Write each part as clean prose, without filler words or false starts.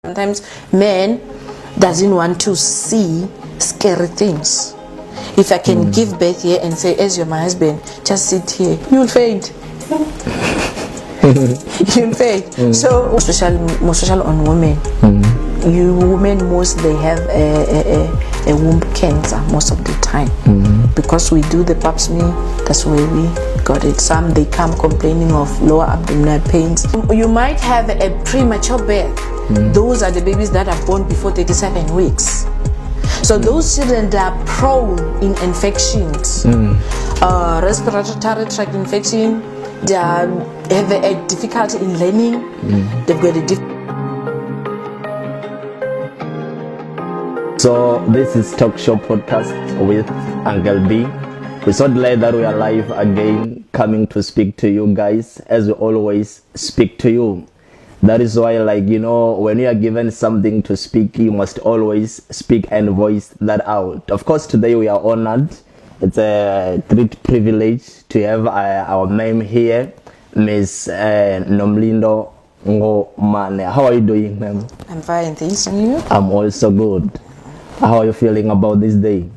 Sometimes men doesn't want to see scary things. If I can give birth here and say, as you're my husband, just sit here, you'll faint. You'll faint. So, especially on women, you women they have a womb cancer most of the time. Because we do the pap smear, that's where we got it. Some they come complaining of lower abdominal pains. You might have a premature birth. Those are the babies that are born before 37 weeks. So those children that are prone in infections, respiratory tract infection, they have a difficulty in learning. They've got a So this is Talk Show Podcast with Uncle B. We're so glad that we are live again, coming to speak to you guys, as we always speak to you. That is why, when you are given something to speak, you must always speak and voice that out. Of course, today we are honored. It's a great privilege to have our ma'am here, Miss Nomlindo Ngomane. How are you doing, ma'am? I'm fine, thanks. And you? I'm also good. How are you feeling about this day?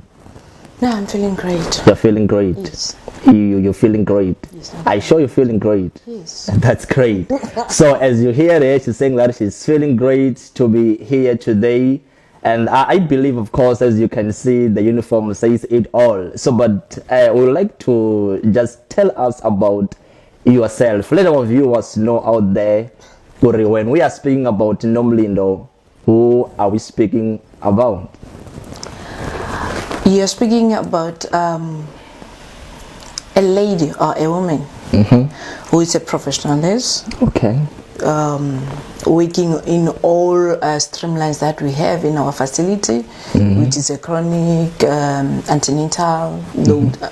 No, I'm feeling great. You're feeling great? Yes. You're feeling great? Yes. I'm sure you're feeling great? Yes. That's great. So as you hear her, she's saying that she's feeling great to be here today. And I believe, of course, as you can see, the uniform says it all. So, but I would like to just tell us about yourself. Let our viewers know out there, when we are speaking about Nomlindo, who are we speaking about? You're speaking about a lady or a woman who is a professional nurse. Okay. Working in all streamlines that we have in our facility, which is a chronic, antenatal,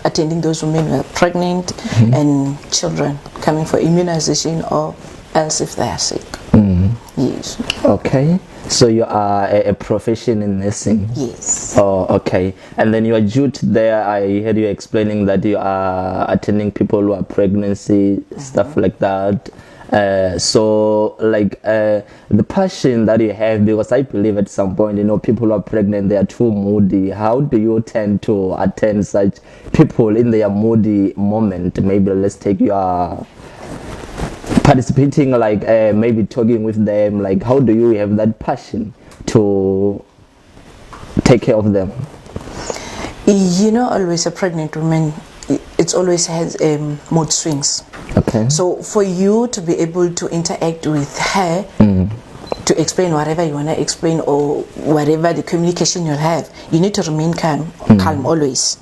attending those women who are pregnant and children coming for immunization or else if they are sick. Yes. Okay. So you are a profession in nursing? Yes. Oh, okay. And then your duty there, I heard you explaining that you are attending people who are pregnancy, stuff like that. So the passion that you have, because I believe at some point, people who are pregnant, they are too moody. How do you tend to attend such people in their moody moment? Maybe let's take your participating, maybe talking with them, how do you have that passion to take care of them? Always a pregnant woman, it always has mood swings. Okay. So for you to be able to interact with her, to explain whatever you want to explain or whatever the communication you'll have, you need to remain calm always.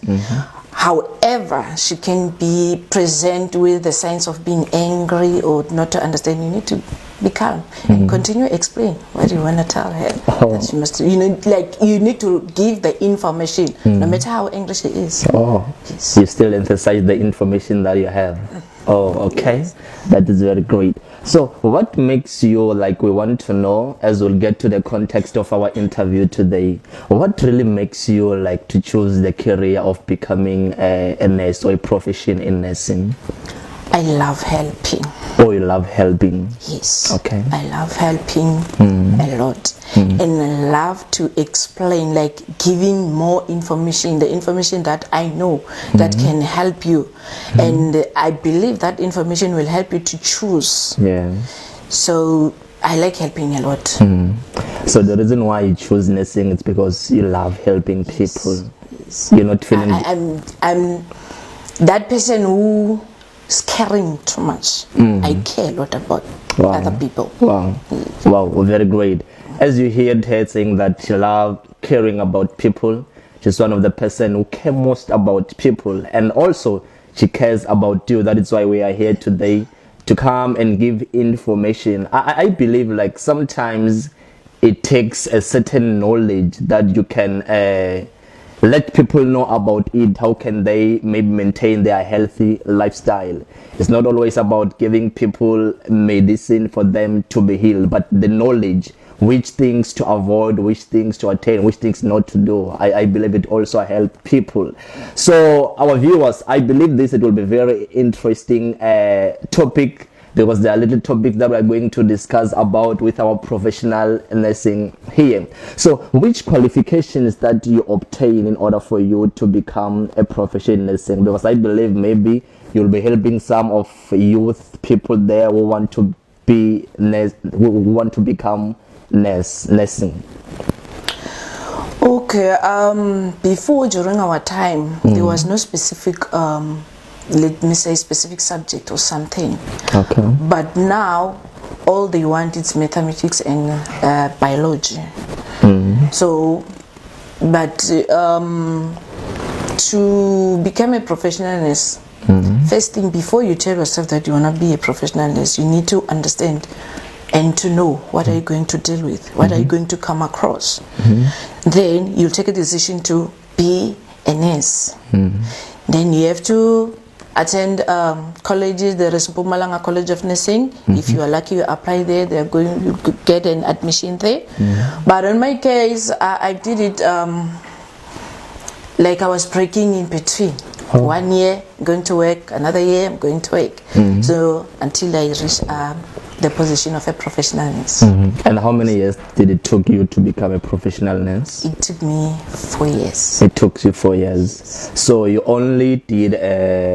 However, she can be present with the signs of being angry or not to understand. You need to be calm and continue to explain what you want to tell her. That you must, you need to give the information, no matter how angry she is. Oh, yes. You still emphasize the information that you have. Oh, okay. Yes. That is very great. So what makes you, we want to know, as we'll get to the context of our interview today, what really makes you to choose the career of becoming a nurse or a profession in nursing? I love helping. Oh, you love helping? Yes. Okay. I love helping a lot. And I love to explain, giving more information, the information that I know that can help you. And I believe that information will help you to choose. Yeah. So I like helping a lot. So the reason why you choose nursing is because you love helping people. Yes. You're not feeling... I'm that person who is caring too much. I care a lot about other people. Wow. Wow, very great. As you heard her saying that she loves caring about people, she's one of the person who care most about people, and also she cares about you. That is why we are here today, to come and give information. I believe sometimes it takes a certain knowledge that you can let people know about it. How can they maybe maintain their healthy lifestyle? It's not always about giving people medicine for them to be healed, but the knowledge, which things to avoid, which things to attain, which things not to do. I believe it also helps people. So our viewers, I believe it will be very interesting topic because there are little topics that we're going to discuss about with our professional nursing here. So which qualifications that you obtain in order for you to become a professional nursing? Because I believe maybe you'll be helping some of youth people there who want to be who want to become nursing. Okay, before, during our time, there was no specific, let me say, specific subject or something. Okay. But now, all they want is mathematics and biology. So, but to become a professional nurse, first thing, before you tell yourself that you want to be a professional nurse, you need to understand and to know what are you going to deal with, what are you going to come across. Then you'll take a decision to be a nurse. Then you have to attend colleges. There is Mpumalanga College of Nursing. If you are lucky, you apply there. You could get an admission there. But in my case, I did it like I was breaking in between. 1 year going to work, another year I'm going to work. So until I reach the position of a professional nurse. And how many years did it took you to become a professional nurse? It took me 4 years. It took you 4 years. So you only did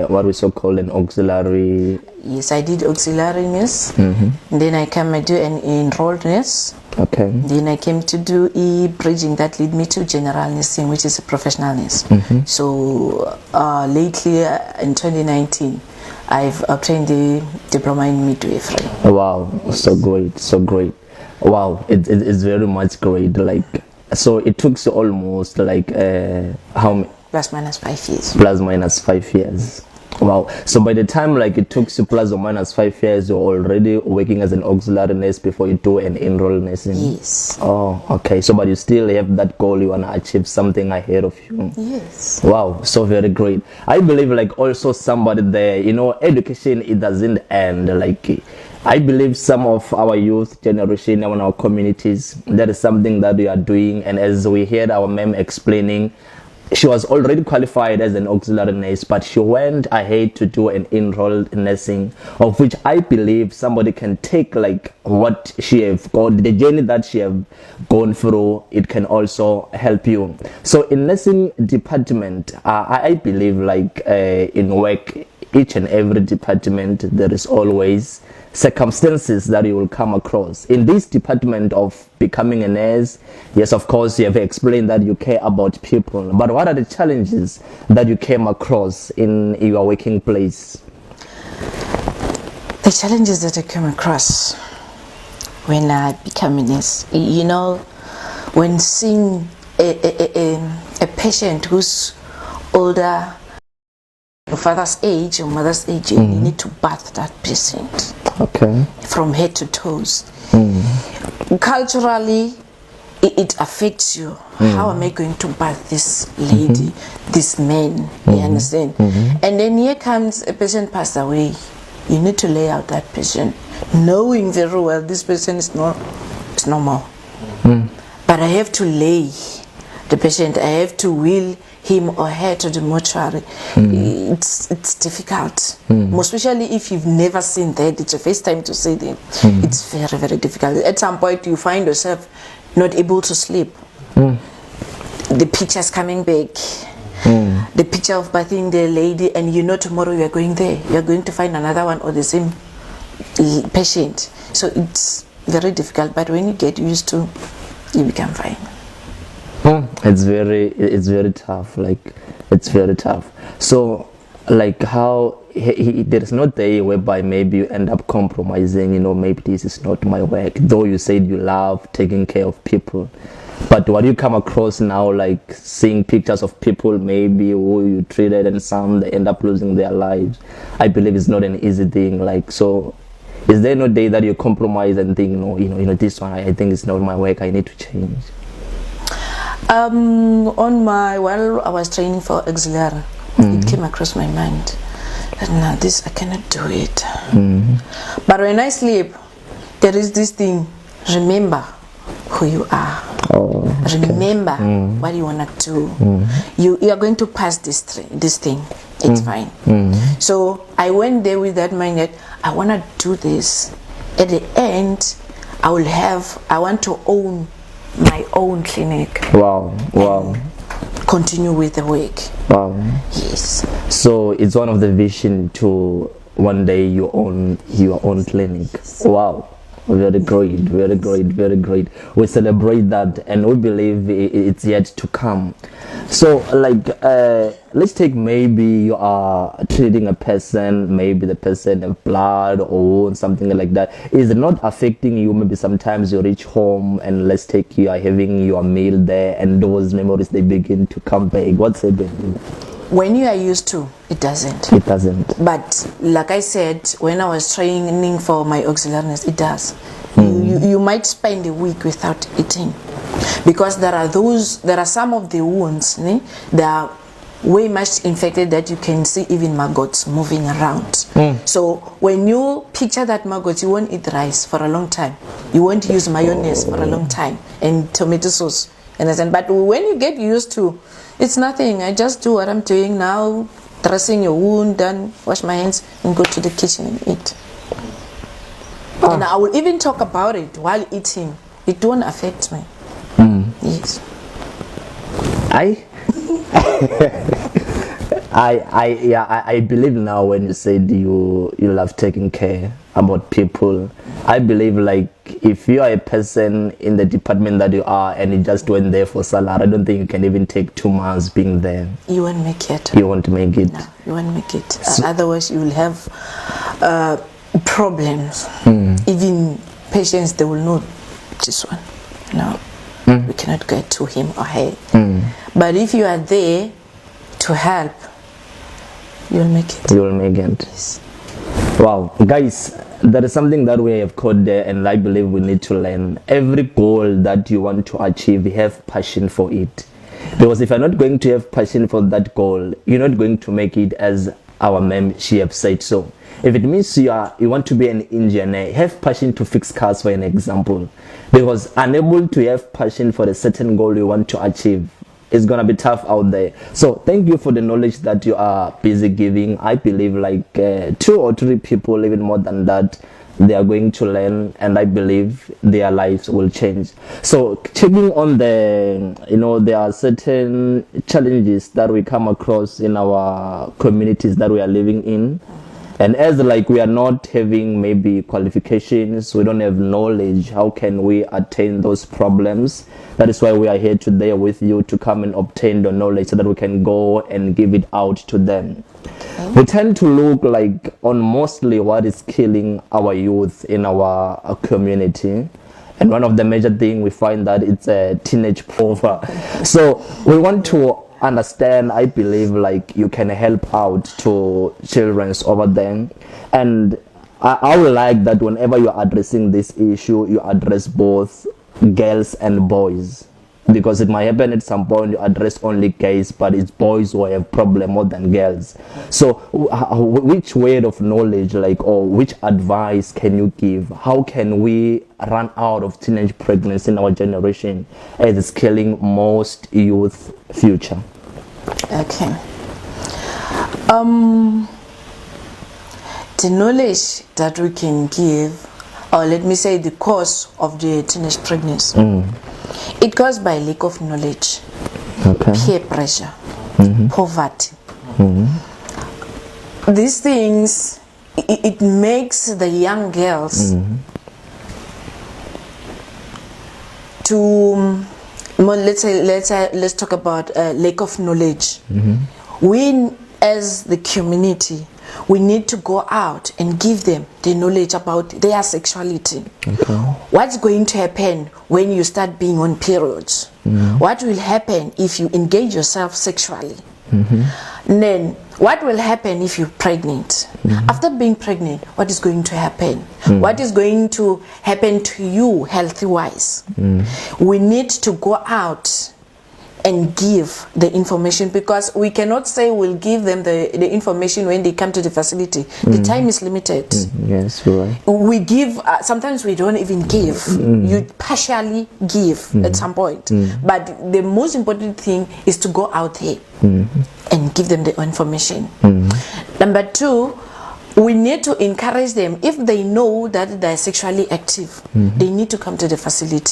what we so called an auxiliary. Yes, I did auxiliary nurse. Then I came and do an enrolled nurse. Okay. Then I came to do bridging that lead me to general nursing, which is a professional nurse. So lately in 2019, I've obtained the diploma in midwifery. Wow, so great, so great. Wow, it's very much great. Like, so it took you almost like how many? Plus minus 5 years. Plus minus 5 years. Wow. So by the time like it took you plus or minus 5 years, you're already working as an auxiliary nurse before you do an enrolled nursing. Yes. Oh, okay. So but you still have that goal, you want to achieve something ahead of you. Yes. Wow, so very great. I believe like also somebody there, you know, education, it doesn't end. Like I believe some of our youth generation and our communities, that is something that we are doing. And as we heard our ma'am explaining, she was already qualified as an auxiliary nurse, but she went ahead to do an enrolled nursing, of which I believe somebody can take like what she have gone, the journey that she have gone through, it can also help you. So in nursing department, I believe like in work, each and every department, there is always circumstances that you will come across. In this department of becoming a nurse, yes, of course, you have explained that you care about people, but what are the challenges that you came across in your working place? The challenges that I came across when I became a nurse, you know, when seeing a patient who's older, your father's age or mother's age, you need to bath that patient. Okay. From head to toes. Culturally, it affects you. How am I going to bath this lady, this man? You understand? And then here comes a patient passed away. You need to lay out that patient, knowing very well this person is normal. But I have to lay the patient. I have to wheel him or her to the mortuary. It's difficult, most especially if you've never seen that. It's your first time to see them. It's very, very difficult. At some point you find yourself not able to sleep. The picture's coming back, the picture of bathing the lady, and you know tomorrow you are going there, you are going to find another one or the same patient. So it's very difficult, but when you get used to, you become fine. It's very tough. Like it's very tough. So like how there is no day whereby maybe you end up compromising, you know, maybe this is not my work, though you said you love taking care of people. But what you come across now, like seeing pictures of people maybe who you treated and some they end up losing their lives, I believe it's not an easy thing. Like, so is there no day that you compromise and think, no, this one I think it's not my work, I need to change? While I was training for auxiliary, it came across my mind that now this I cannot do it. But when I sleep, there is this thing: remember who you are. Remember what you wanna do. You are going to pass this thing. it's fine. So I went there with that mind that I want to do this. At the end, I want to own my own clinic. Wow. Continue with the work. Wow. Yes. So it's one of the vision to one day you own your own clinic. Wow. Very great. We celebrate that, and we believe it's yet to come. So like let's take, maybe you are treating a person, maybe the person have blood or something like that. Is it not affecting you? Maybe sometimes you reach home and let's take, you are having your meal there and those memories, they begin to come back. What's happening? When you are used to, it doesn't. But like I said, when I was training for my auxiliary nurse, it does. You might spend a week without eating, because there are some of the wounds, they are way much infected that you can see even maggots moving around. So when you picture that maggots, you won't eat rice for a long time. You won't use mayonnaise for a long time and tomato sauce. But when you get used to, it's nothing. I just do what I'm doing now, dressing your wound, then wash my hands and go to the kitchen and eat. And I will even talk about it while eating. It won't affect me. Yes. I believe now when you said you love taking care about people. I believe, like, if you are a person in the department that you are and you just went there for salary, I don't think you can even take 2 months being there. You won't make it. You won't make it. No, you won't make it. Otherwise, you will have problems. Even patients, they will know this one. No, we cannot get to him or her. But if you are there to help, you'll make it. You'll make it. Yes. Wow, guys, there is something that we have caught there, and I believe we need to learn. Every goal that you want to achieve, have passion for it. Because if you're not going to have passion for that goal, you're not going to make it, as our ma'am, she have said so. If it means you want to be an engineer, have passion to fix cars, for an example. Because unable to have passion for a certain goal you want to achieve, it's gonna be tough out there. So thank you for the knowledge that you are busy giving. I believe like 2 or 3 people, even more than that, they are going to learn, and I believe their lives will change. So checking on the, there are certain challenges that we come across in our communities that we are living in. And as like we are not having maybe qualifications, we don't have knowledge, how can we attain those problems? That is why we are here today with you, to come and obtain the knowledge so that we can go and give it out to them. We tend to look like on mostly what is killing our youth in our community. And one of the major things we find that it's a teenage poverty. So we want to understand, I believe, like you can help out to children over there. And I would like that whenever you are addressing this issue, you address both girls and boys, because it might happen at some point you address only guys, but it's boys who have problem more than girls. So which word of knowledge, like, or which advice can you give? How can we run out of teenage pregnancy in our generation, as it's killing most youth future? Okay. The knowledge that we can give, or let me say the cause of the teenage pregnancy, it caused by lack of knowledge, peer pressure, poverty. These things, it makes the young girls to, let's talk about lack of knowledge. We as the community, we need to go out and give them the knowledge about their sexuality. What's going to happen when you start being on periods? What will happen if you engage yourself sexually? Then what will happen if you're pregnant? After being pregnant, what is going to happen? What is going to happen to you health wise? We need to go out and give the information, because we cannot say we'll give them the information when they come to the facility. The time is limited. Yes, right. We give, sometimes we don't even give. You partially give at some point. But the most important thing is to go out there and give them the information. Number two, we need to encourage them. If they know that they're sexually active, they need to come to the facility.